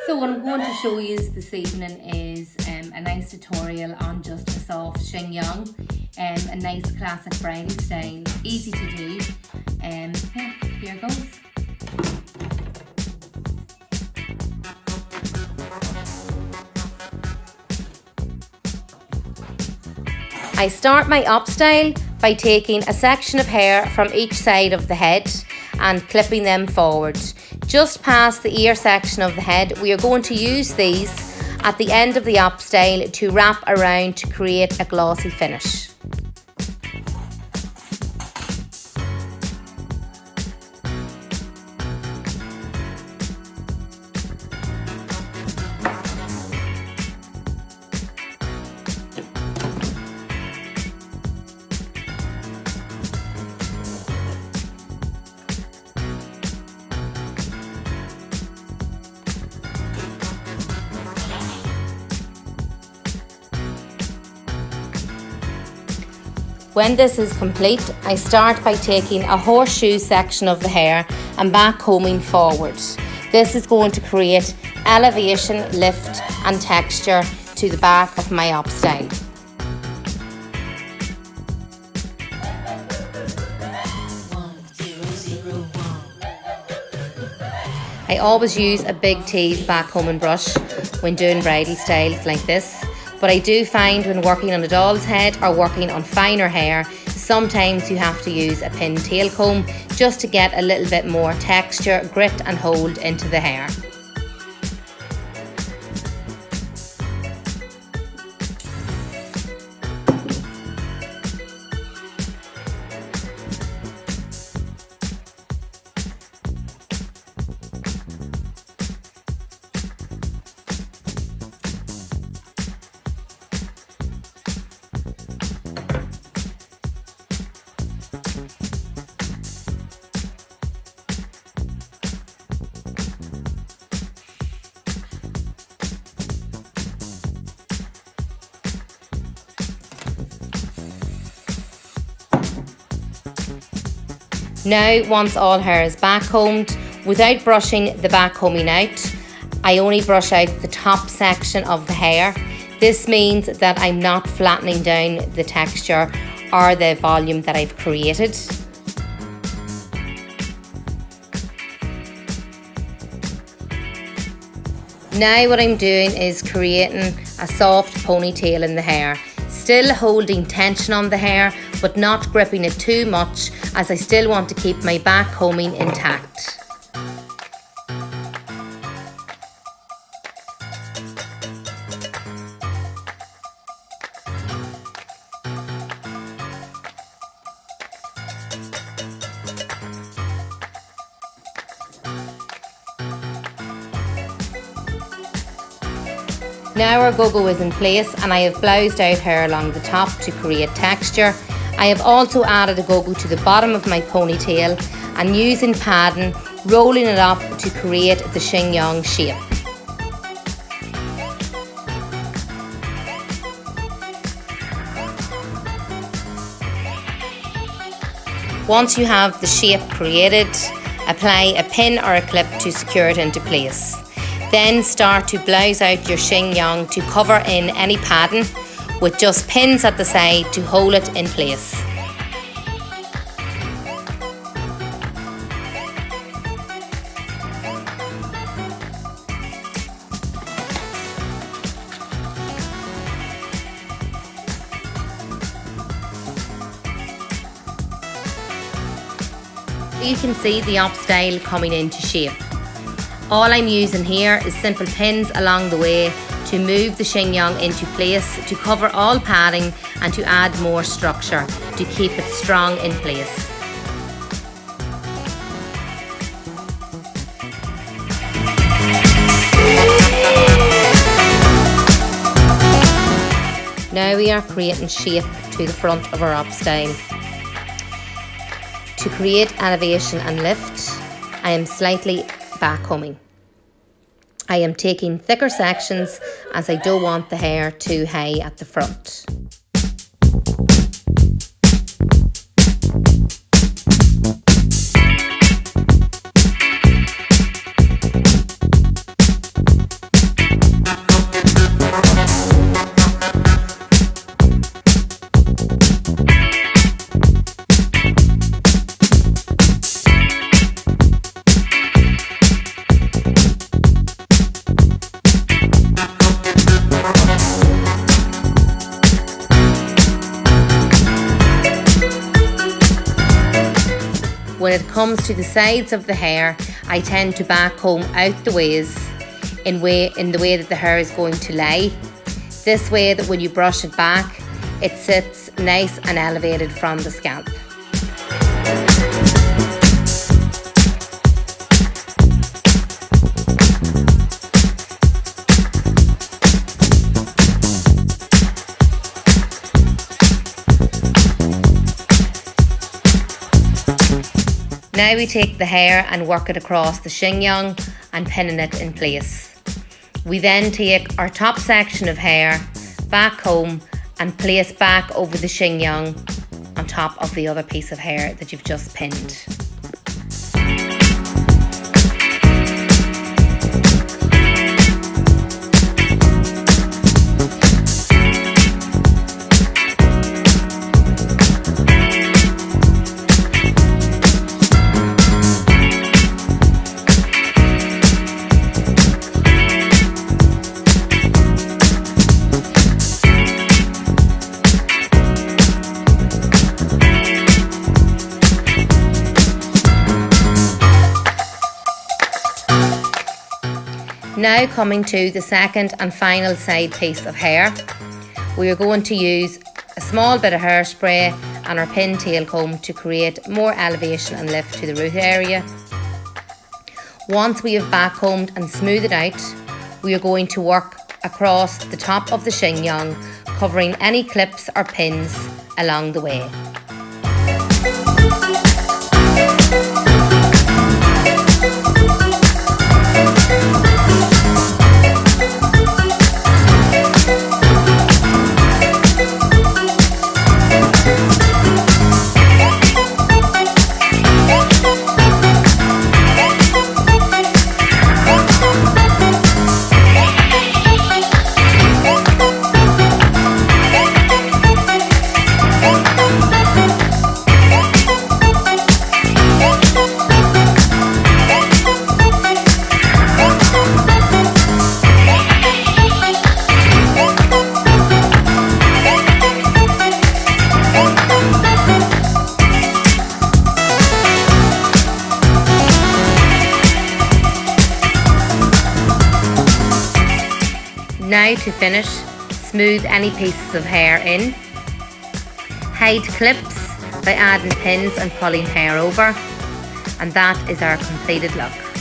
So what I'm going to show you this evening is a nice tutorial on just a soft chignon, a nice classic bridal style, easy to do. Yeah, here goes. I start my up style by taking a section of hair from each side of the head and clipping them forward. Just past the ear section of the head, we are going to use these at the end of the up style to wrap around to create a glossy finish. When this is complete, I start by taking a horseshoe section of the hair and back combing forward. This is going to create elevation, lift and texture to the back of my up style. I always use a big tease back combing brush when doing bridal styles like this. But I do find when working on a doll's head or working on finer hair, sometimes you have to use a pin tail comb just to get a little bit more texture, grit and hold into the hair. Now, once all hair is back combed, without brushing the back combing out, I only brush out the top section of the hair. This means that I'm not flattening down the texture or the volume that I've created. Now what I'm doing is creating a soft ponytail in the hair. Still holding tension on the hair, but not gripping it too much, as I still want to keep my back combing intact. Now our go-go is in place and I have bloused out hair along the top to create texture. I have also added a go-go to the bottom of my ponytail and using padding, rolling it up to create the chignon shape. Once you have the shape created, apply a pin or a clip to secure it into place. Then start to blouse out your chignon to cover in any padding with just pins at the side to hold it in place. You can see the up style coming into shape. All I'm using here is simple pins along the way to move the chignon into place, to cover all padding and to add more structure to keep it strong in place. Now we are creating shape to the front of our up style. To create elevation and lift, I am slightly back combing. I am taking thicker sections as I don't want the hair too high at the front. when it comes to the sides of the hair, I tend to back comb out the ways in the way that the hair is going to lie. This way that when you brush it back, it sits nice and elevated from the scalp. Now we take the hair and work it across the chignon and pinning it in place. We then take our top section of hair, back comb and place back over the chignon on top of the other piece of hair that you've just pinned. Now coming to the second and final side piece of hair, we are going to use a small bit of hairspray and our pin tail comb to create more elevation and lift to the root area. Once we have back combed and smoothed it out, we are going to work across the top of the chignon, covering any clips or pins along the way. Now to finish, smooth any pieces of hair in. Hide clips by adding pins and pulling hair over. And that is our completed look.